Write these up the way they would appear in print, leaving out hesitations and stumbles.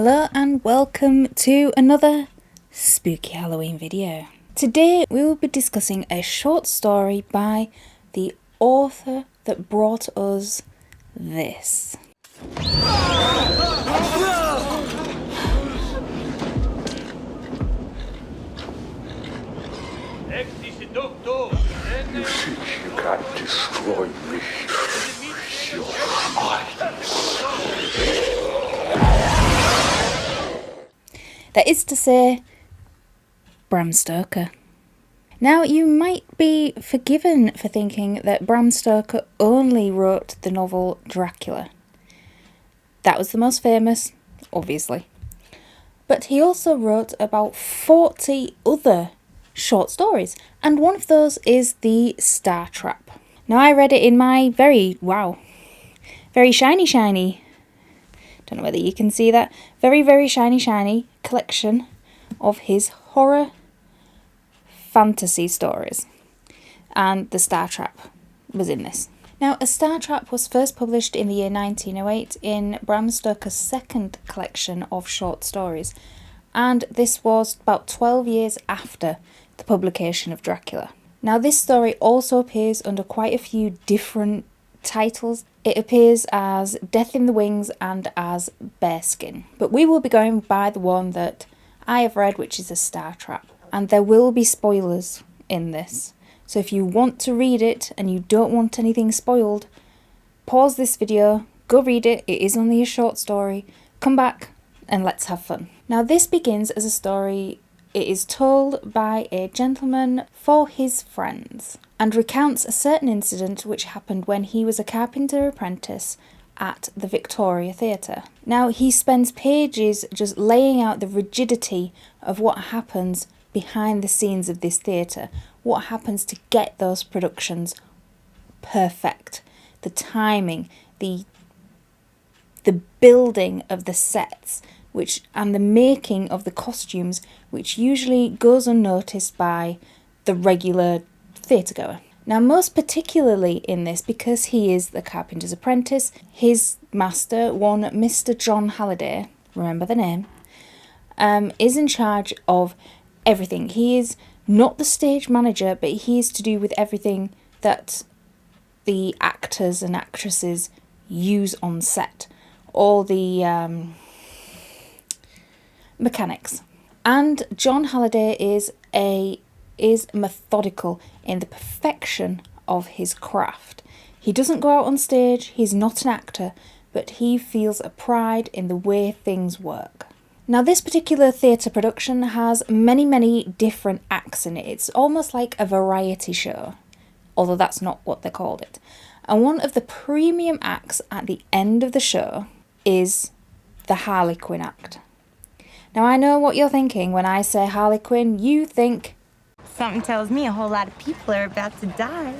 Hello and welcome to another spooky Halloween video. Today we will be discussing a short story by the author that brought us this. You think you can destroy me? Your eyes. That is to say, Bram Stoker. Now, you might be forgiven for thinking that Bram Stoker only wrote the novel Dracula. That was the most famous, obviously. But he also wrote about 40 other short stories, and one of those is The Star Trap. Now, I read it in my very shiny, don't know whether you can see that, very shiny collection of his horror fantasy stories. And The Star Trap was in this. Now, A Star Trap was first published in the year 1908 in Bram Stoker's second collection of short stories, and this was about 12 years after the publication of Dracula. Now, this story also appears under quite a few different titles. It appears as Death in the Wings and as Bearskin, but we will be going by the one that I have read, which is A Star Trap, and there will be spoilers in this. So if you want to read it and you don't want anything spoiled, pause this video, go read it. It is only a short story. Come back and let's have fun. Now, this begins as a story. It is told by a gentleman for his friends and recounts a certain incident which happened when he was a carpenter apprentice at the Victoria Theatre. Now, he spends pages just laying out the rigidity of what happens behind the scenes of this theatre, what happens to get those productions perfect, the timing, the building of the sets, and the making of the costumes, which usually goes unnoticed by the regular theatregoer. Now, most particularly in this, because he is the carpenter's apprentice, his master, one Mr. John Halliday, remember the name, is in charge of everything. He is not the stage manager, but he is to do with everything that the actors and actresses use on set. All the mechanics. And John Halliday is methodical in the perfection of his craft. He doesn't go out on stage, he's not an actor, but he feels a pride in the way things work. Now, this particular theatre production has many different acts in it. It's almost like a variety show, although that's not what they called it. And one of the premium acts at the end of the show is the Harlequin act. Now, I know what you're thinking when I say Harlequin. You think, something tells me a whole lot of people are about to die.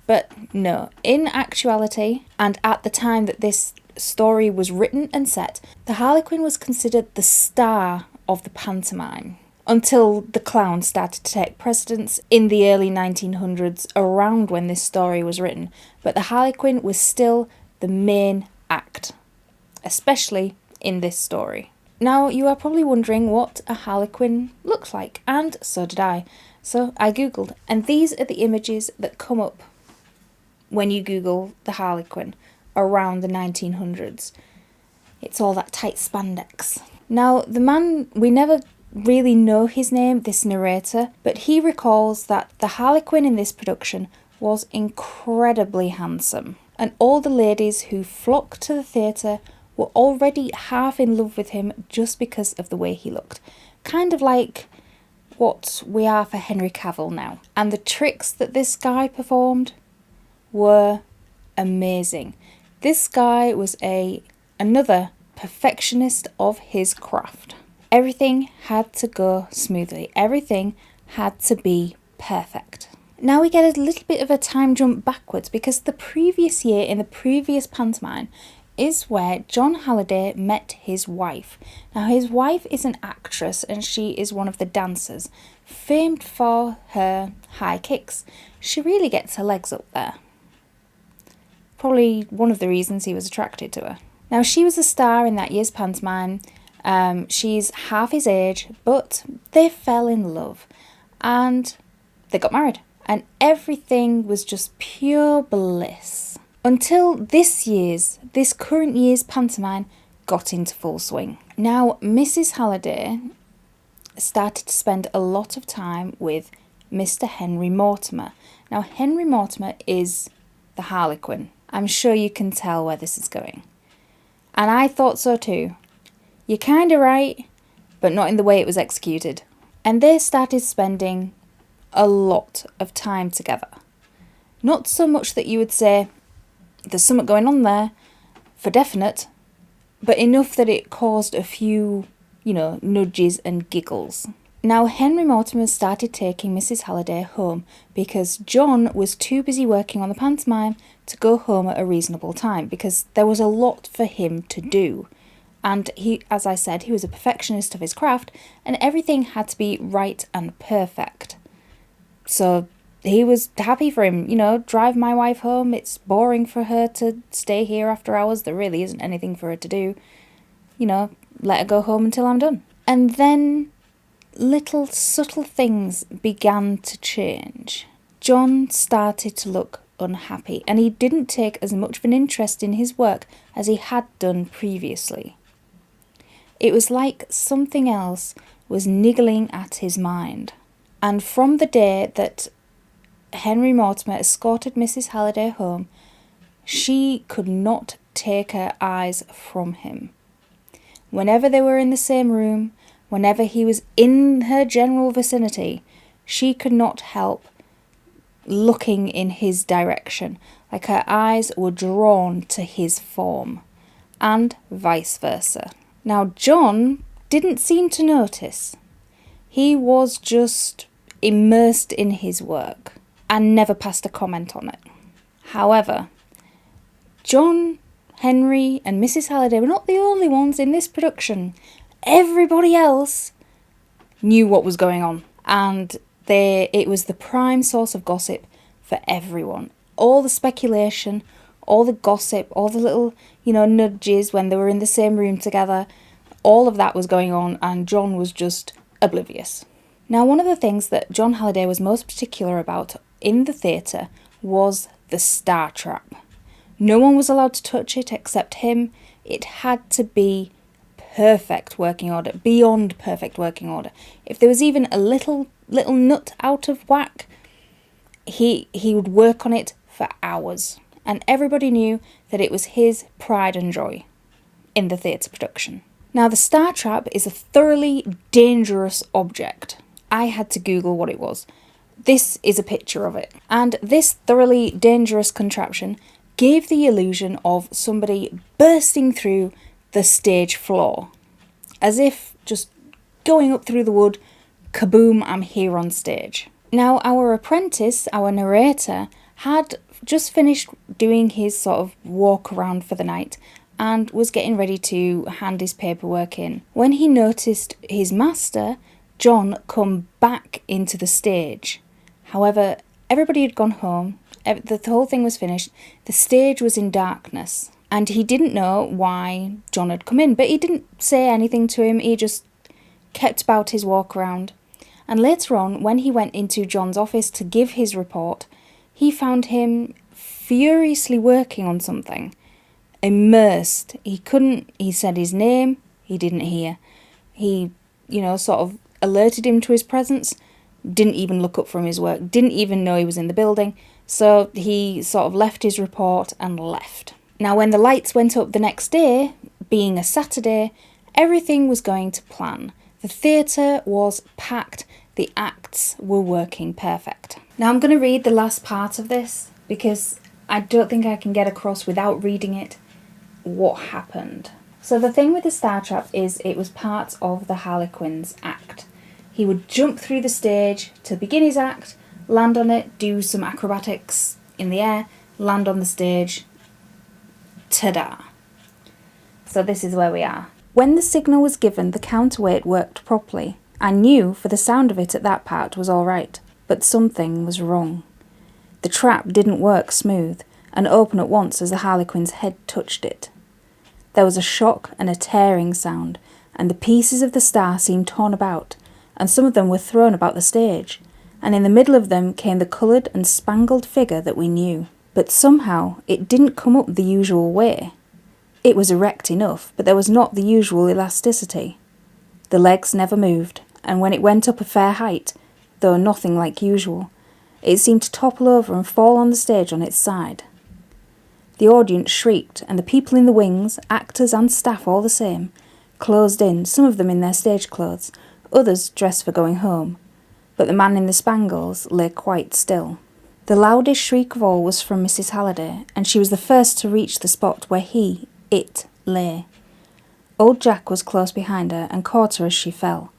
But no, in actuality, and at the time that this story was written and set, the Harlequin was considered the star of the pantomime until the clown started to take precedence in the early 1900s, around when this story was written. But the Harlequin was still the main act, especially in this story. Now, you are probably wondering what a Harlequin looks like, and so did I. So I googled, and these are the images that come up when you Google the Harlequin around the 1900s. It's all that tight spandex. Now, the man, we never really know his name, this narrator, but he recalls that the Harlequin in this production was incredibly handsome, and all the ladies who flocked to the theatre were already half in love with him just because of the way he looked. Kind of like what we are for Henry Cavill now. And the tricks that this guy performed were amazing. This guy was another perfectionist of his craft. Everything had to go smoothly. Everything had to be perfect. Now we get a little bit of a time jump backwards, because the previous year, in the previous pantomime, is where John Halliday met his wife. Now, his wife is an actress and she is one of the dancers, famed for her high kicks. She really gets her legs up there. Probably one of the reasons he was attracted to her. Now, she was a star in that year's pantomime. She's half his age, but they fell in love and they got married. And everything was just pure bliss. Until this current year's pantomime got into full swing. Now, Mrs. Halliday started to spend a lot of time with Mr. Henry Mortimer. Now, Henry Mortimer is the Harlequin. I'm sure you can tell where this is going. And I thought so too. You're kind of right, but not in the way it was executed. And they started spending a lot of time together. Not so much that you would say there's something going on there for definite, but enough that it caused a few, nudges and giggles. Now, Henry Mortimer started taking Mrs. Halliday home because John was too busy working on the pantomime to go home at a reasonable time because there was a lot for him to do. And he, as I said, he was a perfectionist of his craft and everything had to be right and perfect. So he was happy for him, drive my wife home. It's boring for her to stay here after hours. There really isn't anything for her to do. Let her go home until I'm done. And then little subtle things began to change. John started to look unhappy and he didn't take as much of an interest in his work as he had done previously. It was like something else was niggling at his mind. And from the day that Henry Mortimer escorted Mrs. Halliday home, she could not take her eyes from him. Whenever they were in the same room, whenever he was in her general vicinity, she could not help looking in his direction, like her eyes were drawn to his form, and vice versa. Now, John didn't seem to notice. He was just immersed in his work and never passed a comment on it. However, John, Henry and Mrs. Halliday were not the only ones in this production. Everybody else knew what was going on, and it was the prime source of gossip for everyone. All the speculation, all the gossip, all the little, nudges when they were in the same room together, all of that was going on, and John was just oblivious. Now, one of the things that John Halliday was most particular about in the theatre was the star trap. No one was allowed to touch it except him. It had to be perfect working order, beyond perfect working order. If there was even a little nut out of whack, he would work on it for hours. And everybody knew that it was his pride and joy in the theatre production. Now, the star trap is a thoroughly dangerous object. I had to Google what it was. This is a picture of it. And this thoroughly dangerous contraption gave the illusion of somebody bursting through the stage floor, as if just going up through the wood, kaboom, I'm here on stage. Now, our apprentice, our narrator, had just finished doing his sort of walk around for the night and was getting ready to hand his paperwork in when he noticed his master, John, come back into the stage. However, everybody had gone home, the whole thing was finished, the stage was in darkness, and he didn't know why John had come in, but he didn't say anything to him, he just kept about his walk around. And later on, when he went into John's office to give his report, he found him furiously working on something, immersed. He said his name, he didn't hear. He, sort of alerted him to his presence, didn't even look up from his work, didn't even know he was in the building, so he sort of left his report and left. Now, when the lights went up the next day, being a Saturday, everything was going to plan. The theatre was packed, the acts were working perfect. Now, I'm going to read the last part of this because I don't think I can get across without reading it what happened. So the thing with the star trap is it was part of the Harlequin's act. He would jump through the stage to begin his act, land on it, do some acrobatics in the air, land on the stage. Ta-da! So this is where we are. When the signal was given, the counterweight worked properly. I knew, for the sound of it at that part, was all right, but something was wrong. The trap didn't work smooth and open at once as the Harlequin's head touched it. There was a shock and a tearing sound, and the pieces of the star seemed torn about, and some of them were thrown about the stage, and in the middle of them came the coloured and spangled figure that we knew. But somehow it didn't come up the usual way. It was erect enough, but there was not the usual elasticity. The legs never moved, and when it went up a fair height, though nothing like usual, it seemed to topple over and fall on the stage on its side. The audience shrieked, and the people in the wings, actors and staff all the same, closed in, some of them in their stage clothes, others dressed for going home, but the man in the spangles lay quite still. The loudest shriek of all was from Mrs. Halliday, and she was the first to reach the spot where it lay. Old Jack was close behind her and caught her as she fell.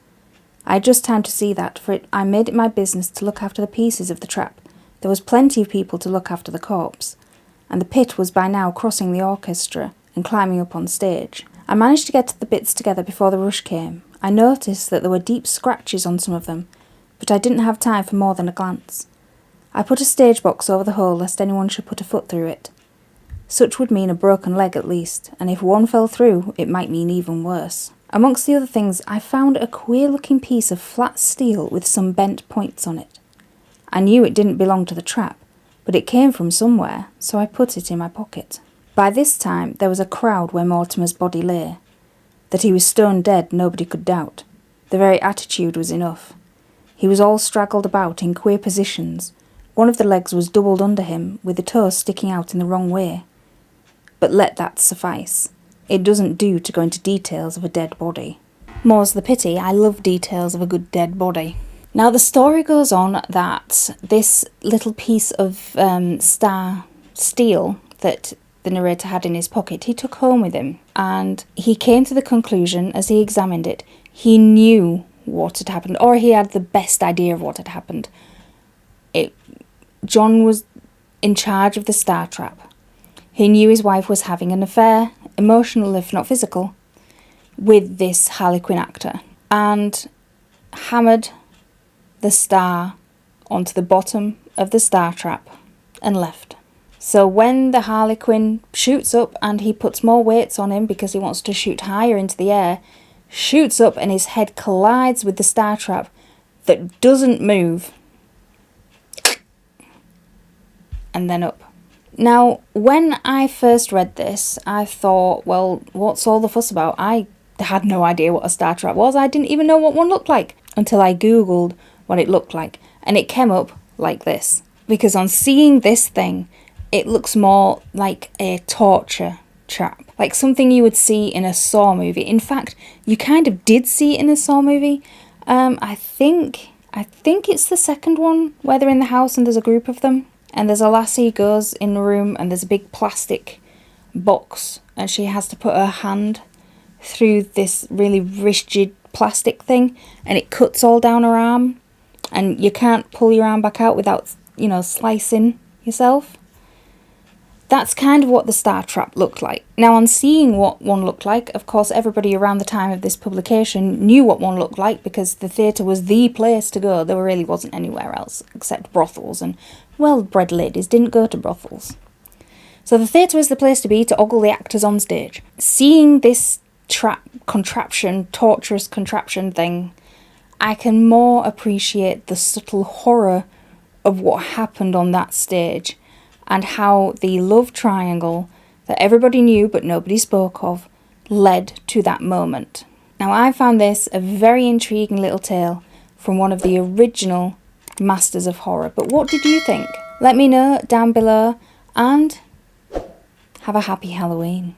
I had just time to see that, for I made it my business to look after the pieces of the trap. There was plenty of people to look after the corpse, and the pit was by now crossing the orchestra and climbing up on stage. I managed to get the bits together before the rush came. I noticed that there were deep scratches on some of them, but I didn't have time for more than a glance. I put a stage box over the hole lest anyone should put a foot through it. Such would mean a broken leg at least, and if one fell through, it might mean even worse. Amongst the other things, I found a queer-looking piece of flat steel with some bent points on it. I knew it didn't belong to the trap, but it came from somewhere, so I put it in my pocket. By this time, there was a crowd where Mortimer's body lay. That he was stone dead, nobody could doubt. The very attitude was enough. He was all straggled about in queer positions. One of the legs was doubled under him, with the toes sticking out in the wrong way. But let that suffice. It doesn't do to go into details of a dead body. More's the pity, I love details of a good dead body. Now the story goes on that this little piece of star steel that the narrator had in his pocket, he took home with him, and he came to the conclusion, as he examined it, he knew what had happened, or he had the best idea of what had happened. John was in charge of the star trap. He knew his wife was having an affair, emotional if not physical, with this Harlequin actor, and hammered the star onto the bottom of the star trap and left. So when the Harlequin shoots up and he puts more weights on him because he wants to shoot higher into the air, shoots up and his head collides with the star trap that doesn't move, and then up. Now, when I first read this, I thought, well, what's all the fuss about? I had no idea what a star trap was. I didn't even know what one looked like until I googled what it looked like, and it came up like this. Because on seeing this thing, it looks more like a torture trap, like something you would see in a Saw movie. In fact, you kind of did see it in a Saw movie. I think it's the second one where they're in the house and there's a group of them. And there's a lassie who goes in the room and there's a big plastic box and she has to put her hand through this really rigid plastic thing and it cuts all down her arm and you can't pull your arm back out without, slicing yourself. That's kind of what the star trap looked like. Now, on seeing what one looked like, of course, everybody around the time of this publication knew what one looked like because the theatre was the place to go. There really wasn't anywhere else except brothels, and well-bred ladies didn't go to brothels. So the theatre was the place to be to ogle the actors on stage. Seeing this torturous contraption thing, I can more appreciate the subtle horror of what happened on that stage, and how the love triangle that everybody knew but nobody spoke of led to that moment. Now, I found this a very intriguing little tale from one of the original masters of horror. But what did you think? Let me know down below, and have a happy Halloween.